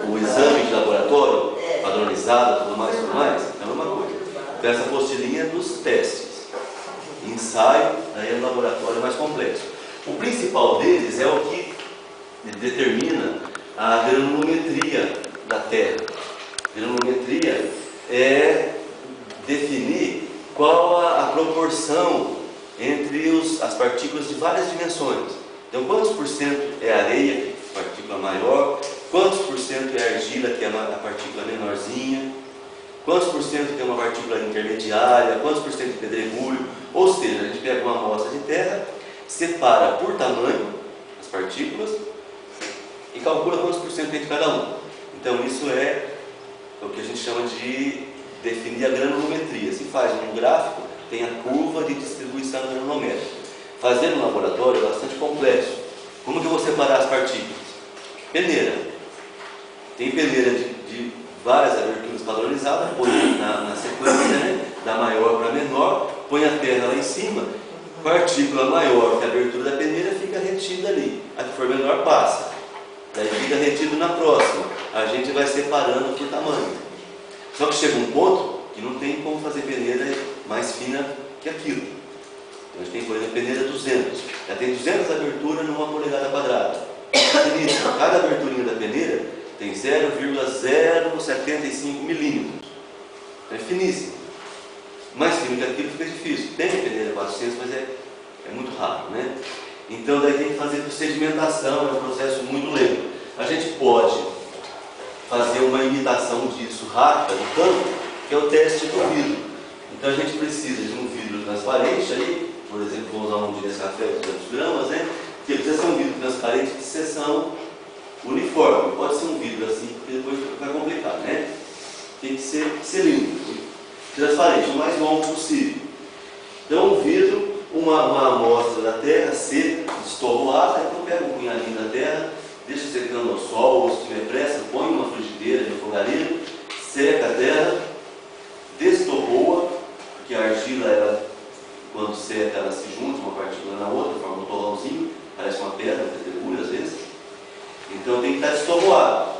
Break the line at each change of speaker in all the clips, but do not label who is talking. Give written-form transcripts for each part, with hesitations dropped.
o exame de laboratório padronizado, tudo mais, é a mesma coisa. Então essa apostilinha é dos testes. Ensaio, aí é um laboratório mais complexo. O principal deles é o que determina a granulometria da Terra. Granulometria é definir qual a proporção entre as partículas de várias dimensões. Então, quantos por cento é areia, partícula maior, quantos por cento é argila, que é a partícula menorzinha, quantos por cento tem uma partícula intermediária, quantos por cento de pedregulho. Ou seja, a gente pega uma amostra de terra, separa por tamanho as partículas e calcula quantos por cento tem de cada um. Então isso é o que a gente chama de definir a granulometria. Se faz um gráfico, tem a curva de distribuição granulométrica. Fazer no laboratório é bastante complexo. Como que eu vou separar as partículas? Peneira. Tem peneira de várias aberturas padronizadas, põe na sequência, né? Da maior para menor, põe a terra lá em cima, partícula maior que a abertura da peneira fica retida ali. A que for menor passa. Daí fica retido na próxima. A gente vai separando por tamanho. Só que chega um ponto que não tem como fazer peneira mais fina que aquilo. Então a gente tem, por exemplo, peneira 200. Já tem 200 aberturas numa polegada quadrada. Cada aberturinha da peneira tem 0,075 milímetros. Então é finíssimo. Mais fino que aquilo fica difícil. Tem peneira 400, mas é muito rápido, né? Então daí tem que fazer sedimentação, é um processo muito lento. A gente pode fazer uma imitação disso rápida no campo, que é o teste do vidro. Então a gente precisa de um vidro transparente aí, por exemplo, vou usar um de Nescafé de 200 gramas, né? Que precisa ser um vidro transparente de seção uniforme. Pode ser um vidro assim, porque depois vai complicar, né? Tem que ser cilíndrico, transparente, o mais longo possível. Então um vidro, uma amostra da terra seca, destorroada, então pega um punhadinho da terra, deixa secando ao sol, ou se tiver pressa, põe numa frigideira, no fogareiro, seca a terra, destorroa, porque a argila, ela, quando seca, ela se junta uma partícula na outra, forma um torrãozinho, parece uma pedra, um pedregulho às vezes. Então tem que estar destorroado.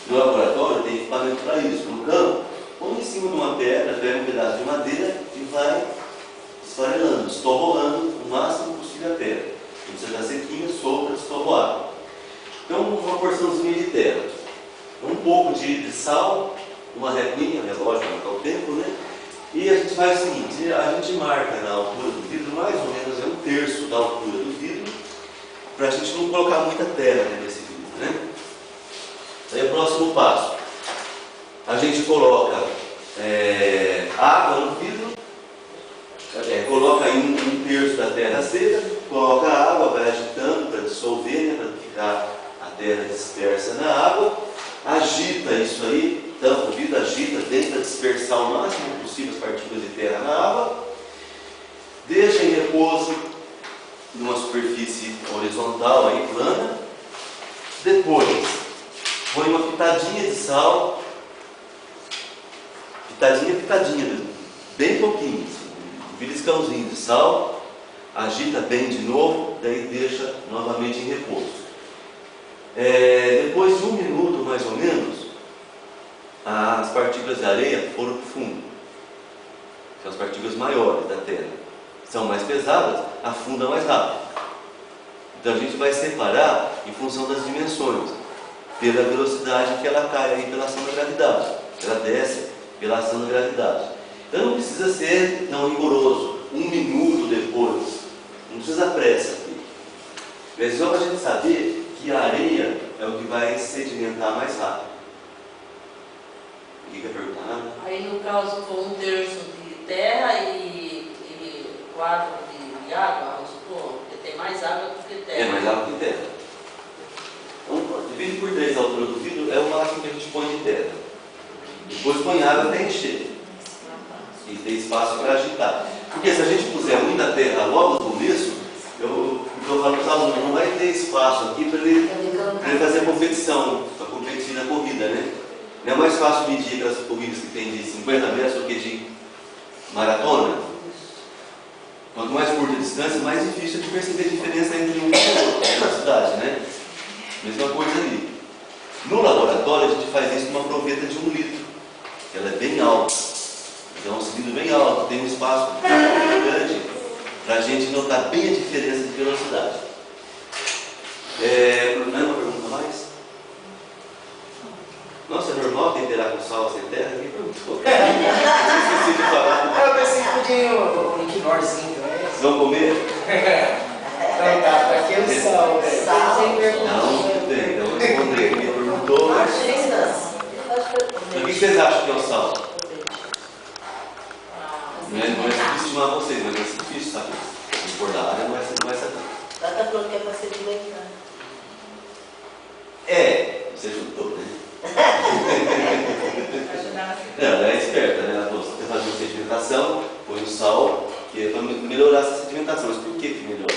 No laboratório tem equipamento para isso. No campo, põe em cima de uma pedra, pega um pedaço de madeira e vai esfarelando, destorroando o máximo possível a terra. Não precisa estar sequinha, solta, destorroada. Então, uma porçãozinha de terra, um pouco de sal, uma reguinha, relógio para marcar o tempo, né? E a gente faz o seguinte, a gente marca na altura do vidro, mais ou menos um terço da altura do vidro, para a gente não colocar muita terra nesse vidro, né? Aí o próximo passo, a gente coloca água no vidro, coloca aí um terço da terra seca, coloca a água, vai agitando para dissolver, né, para ficar a terra dispersa na água, agita isso aí, tampa o vidro, agita, tenta dispersar o máximo possível as partículas de terra na água, deixa em repouso numa superfície horizontal, aí, plana, depois põe uma pitadinha de sal, pitadinha mesmo, bem pouquinho, um beliscãozinho de sal, agita bem de novo, daí deixa novamente em repouso. Depois de 1 minuto mais ou menos, as partículas de areia foram para o fundo. São as partículas maiores da Terra. São mais pesadas, afundam mais rápido. Então a gente vai separar em função das dimensões, pela velocidade que ela cai aí pela ação da gravidade. Ela desce pela ação da gravidade. Então não precisa ser tão rigoroso. 1 minuto depois. Não precisa pressa aqui. Mas só para a gente saber que a areia é o que vai sedimentar mais rápido. Ninguém quer perguntar nada?
Aí no caso for 1 terço de terra e 4 de água, vamos supor, porque tem mais água do que terra.
É mais água que terra. Então, divide por 3 a altura do vidro é o máximo que a gente põe de terra. Depois põe água até encher. E tem espaço para agitar. Porque se a gente puser muita terra logo no começo, eu falo para os alunos, não vai ter espaço aqui para ele fazer competição, para competir na corrida, né? Não é mais fácil medir aquelas corridas que tem de 50 metros do que de maratona? Quanto mais curta a distância, mais difícil de perceber a diferença entre um e outro, na velocidade, né? Mesma coisa ali. No laboratório, laboratório a gente faz isso com uma proveta de 1 litro. Ela é bem alta. Então é um cilindro bem alto, tem um espaço grande para a gente notar bem a diferença de velocidade. Mais uma pergunta mais? Nossa, é normal temperar com sal sem terra? Ninguém perguntou. Esqueci de falar.
Eu pensei que podia um quinorzinho também.
Vamos comer?
Então tá, pra que o sal?
Não, tem. Então eu responder. Ninguém perguntou. Mas o que vocês acham que é o sal? Não é difícil estimar vocês, mas é difícil saber. Se for da área, não vai saber.
Ela está falando que é para sedimentar.
Você juntou, né? Não, ela é esperta, né? Ela falou, você fazer uma sedimentação, põe o sal, que é para melhorar essa sedimentação. Mas por que melhora?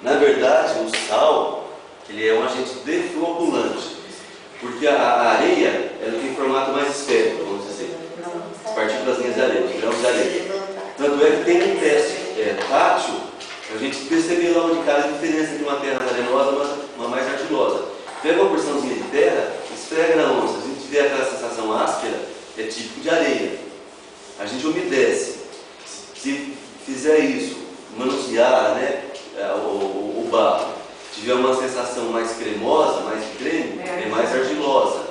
Na verdade, o sal, ele é um agente defloculante. Porque a areia, ela tem formato mais esférico, vamos dizer. As partículas de areia, os grãos de areia. Tanto é que tem um teste tátil, para a gente perceber lá onde cada diferença entre uma terra arenosa e uma mais argilosa. Pega uma porçãozinha de terra, esfrega na onça. Se a gente tiver aquela sensação áspera, é típico de areia. A gente umedece. Se fizer isso, manusear, né, o barro, tiver uma sensação mais cremosa, mais de creme, é mais argilosa.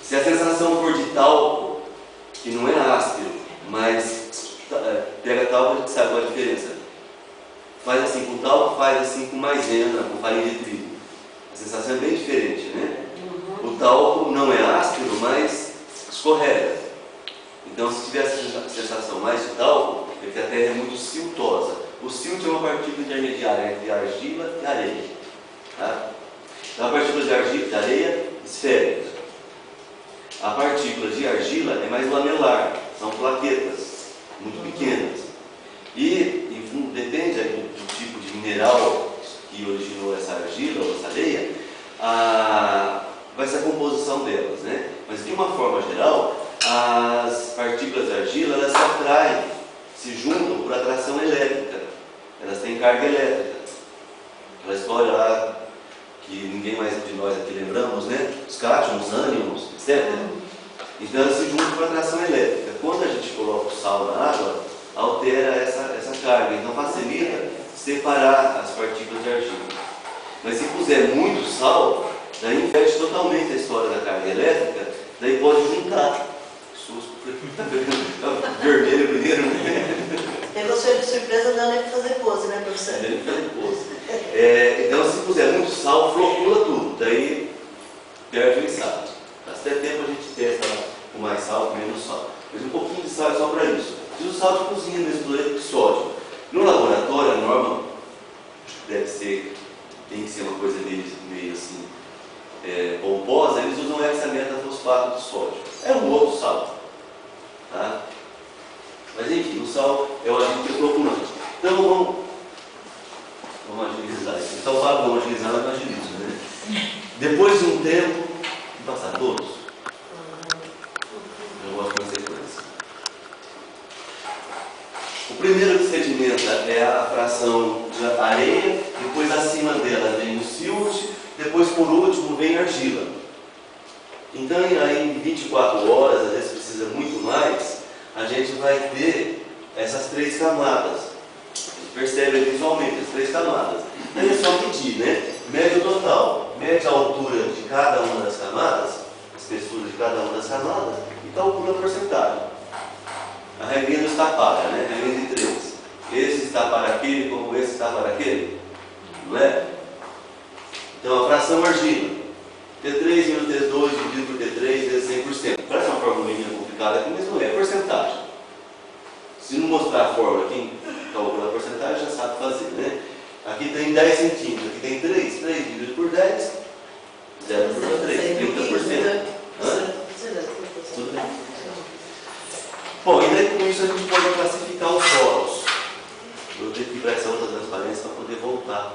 Se a sensação for de talco, que não é áspero, mas pega talco, a gente sabe qual é a diferença. Faz assim com talco, faz assim com maisena, com farinha de trigo. A sensação é bem diferente, né? O talco não é áspero, mas escorrega. Então, se tiver essa sensação mais de talco, é que a terra é muito siltosa. O silt é uma partícula intermediária entre a argila e a areia. Tá? Então, a partícula de argila e de areia, esférica. A partícula de argila é mais lamelar, são plaquetas, muito pequenas. E depende do tipo de mineral que originou essa argila ou essa areia, vai ser a composição delas, né? Mas de uma forma geral, as partículas de argila, elas se atraem, se juntam por atração elétrica. Elas têm carga elétrica. Aquela história lá que ninguém mais de nós aqui lembramos, né? Os cátions, ânions, etc. Então elas se juntam por atração elétrica. Quando a gente coloca o sal na água, altera essa carga. Então facilita separar as partículas de argila. Mas se puser muito sal, daí inverte totalmente a história da carga elétrica, daí pode juntar. Vermelho primeiro, né?
Pegou você de surpresa, não é para fazer pose, né, professor?
Ele faz pose. Então, se puser muito sal, flocula tudo, daí perde o ensaio. Até tempo a gente testa com mais sal, com menos sal. Mas um pouquinho de sal é só para isso. Fiz o sal de cozinha mesmo, cloreto de sódio. No laboratório, a norma tem que ser uma coisa meio assim, pomposa, eles usam hexametafosfato de sódio. É um outro sal. Tá? Mas enfim, o sal é o agente flocculante. Então vamos agilizar isso. Então vamos agilizar, mas não agiliza, né? Depois de um tempo, vamos passar todos? Eu gosto de sequência. O primeiro que sedimenta é a fração de areia, depois acima dela vem o silt, depois por último vem a argila. Então aí em 24 horas, às vezes precisa muito mais, a gente vai ter essas 3 camadas. A gente percebe visualmente as 3 camadas. Aí é só medir, né? Mede o total, mede a altura de cada uma das camadas, a espessura de cada uma das camadas e calcula a porcentagem. A regrinha do está para, né? A regrinha de 3. Esse está para aquele, como esse está para aquele. Não é? Então a fração argila. T3 menos T2 dividido por T3 vezes 100%. Parece uma formulinha complicada aqui, mas não é. É porcentagem. Se não mostrar a fórmula, quem calcula a porcentagem já sabe fazer, né? Aqui tem 10 centímetros, aqui tem 3. 3 dividido por 10, 0,3, 30%. Hã? Tudo bem. Bom, e daí com isso a gente pode classificar os solos. Eu tenho que ir para essa outra transparência para poder voltar.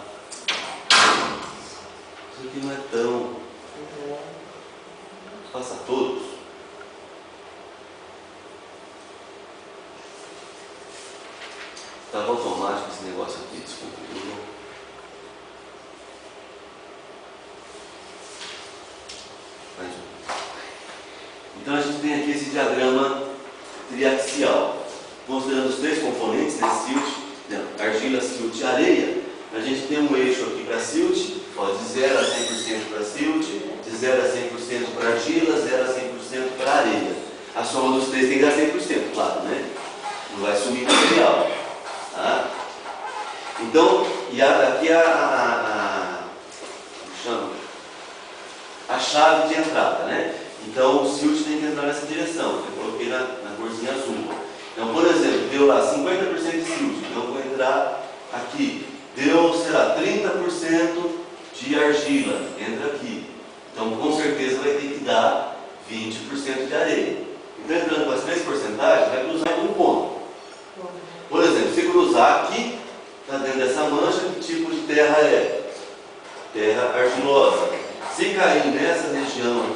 Isso aqui não é tão... Passa todos. Estava automático esse negócio aqui, desculpa. Então a gente tem aqui esse diagrama triaxial, considerando os três componentes desse silt, argila, silt e areia. A gente tem um eixo aqui para silt, de 0 a 100% para silt, de 0 a 100% para argila, 0 a 100% para areia. A soma dos três tem que dar 100%, claro, né? Não vai sumir material. Tá? Então, e aqui a chave de entrada, né? Então o silt tem que entrar nessa direção, que eu coloquei na corzinha azul. Então, por exemplo, deu lá 50% de silt, então eu vou entrar aqui. Deu, sei lá, 30% de argila, entra aqui. Então, com certeza vai ter que dar 20% de areia. Então, entrando com as três porcentagens, vai cruzar em um ponto. Por exemplo, se cruzar aqui, está dentro dessa mancha, que tipo de terra é? Terra argilosa. Se cair nessa região aqui,